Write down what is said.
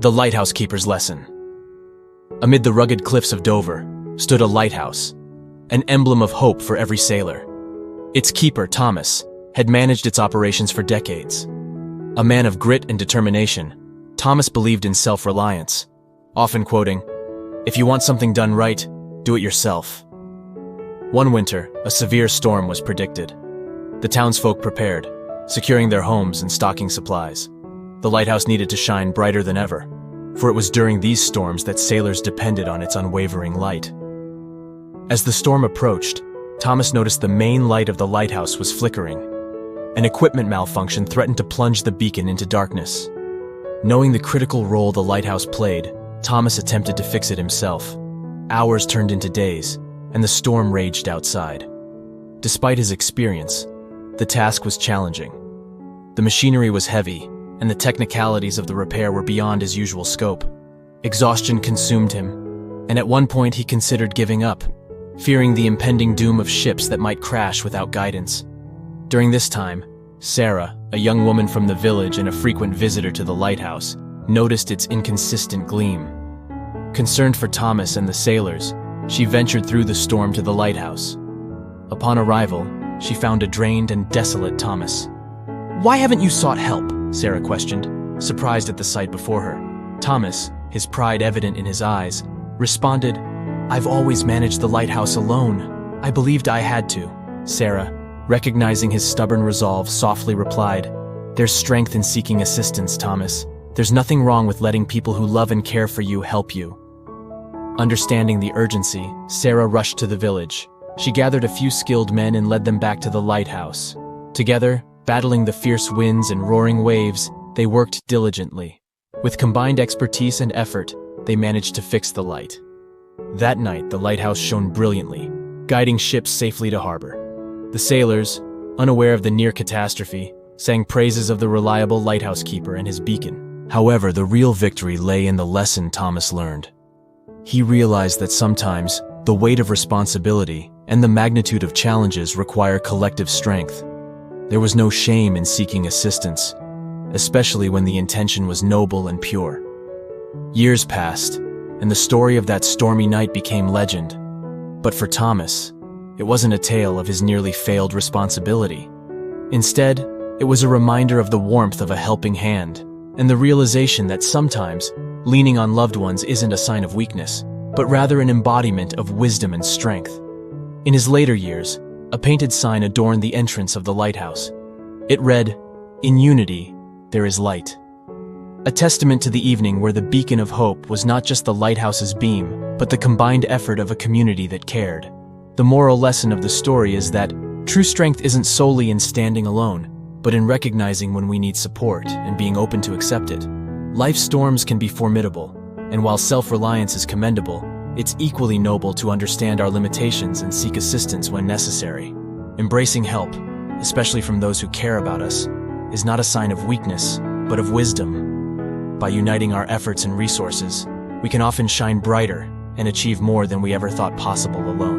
The Lighthouse Keeper's Lesson. Amid the rugged cliffs of Dover stood a lighthouse, an emblem of hope for every sailor. Its keeper, Thomas, had managed its operations for decades. A man of grit and determination, Thomas believed in self-reliance, often quoting, "If you want something done right, do it yourself." One winter, a severe storm was predicted. The townsfolk prepared, securing their homes and stocking supplies. The lighthouse needed to shine brighter than ever, for it was during these storms that sailors depended on its unwavering light. As the storm approached, Thomas noticed the main light of the lighthouse was flickering. An equipment malfunction threatened to plunge the beacon into darkness. Knowing the critical role the lighthouse played, Thomas attempted to fix it himself. Hours turned into days, and the storm raged outside. Despite his experience, the task was challenging. The machinery was heavy, and the technicalities of the repair were beyond his usual scope. Exhaustion consumed him, and at one point he considered giving up, fearing the impending doom of ships that might crash without guidance. During this time, Sarah, a young woman from the village and a frequent visitor to the lighthouse, noticed its inconsistent gleam. Concerned for Thomas and the sailors, she ventured through the storm to the lighthouse. Upon arrival, she found a drained and desolate Thomas. "Why haven't you sought help?" Sarah questioned, surprised at the sight before her. Thomas, his pride evident in his eyes, responded, "I've always managed the lighthouse alone. I believed I had to." Sarah, recognizing his stubborn resolve, softly replied, "There's strength in seeking assistance, Thomas. There's nothing wrong with letting people who love and care for you help you." Understanding the urgency, Sarah rushed to the village. She gathered a few skilled men and led them back to the lighthouse. Together, battling the fierce winds and roaring waves, they worked diligently. With combined expertise and effort, they managed to fix the light. That night, the lighthouse shone brilliantly, guiding ships safely to harbor. The sailors, unaware of the near catastrophe, sang praises of the reliable lighthouse keeper and his beacon. However, the real victory lay in the lesson Thomas learned. He realized that sometimes the weight of responsibility and the magnitude of challenges require collective strength. There was no shame in seeking assistance, especially when the intention was noble and pure. Years passed, and the story of that stormy night became legend. But for Thomas, it wasn't a tale of his nearly failed responsibility. Instead, it was a reminder of the warmth of a helping hand, and the realization that sometimes leaning on loved ones isn't a sign of weakness, but rather an embodiment of wisdom and strength. In his later years, a painted sign adorned the entrance of the lighthouse. It read, "In unity, there is light." A testament to the evening where the beacon of hope was not just the lighthouse's beam, but the combined effort of a community that cared. The moral lesson of the story is that true strength isn't solely in standing alone, but in recognizing when we need support and being open to accept it. Life's storms can be formidable, and while self-reliance is commendable, it's equally noble to understand our limitations and seek assistance when necessary. Embracing help, especially from those who care about us, is not a sign of weakness, but of wisdom. By uniting our efforts and resources, we can often shine brighter and achieve more than we ever thought possible alone.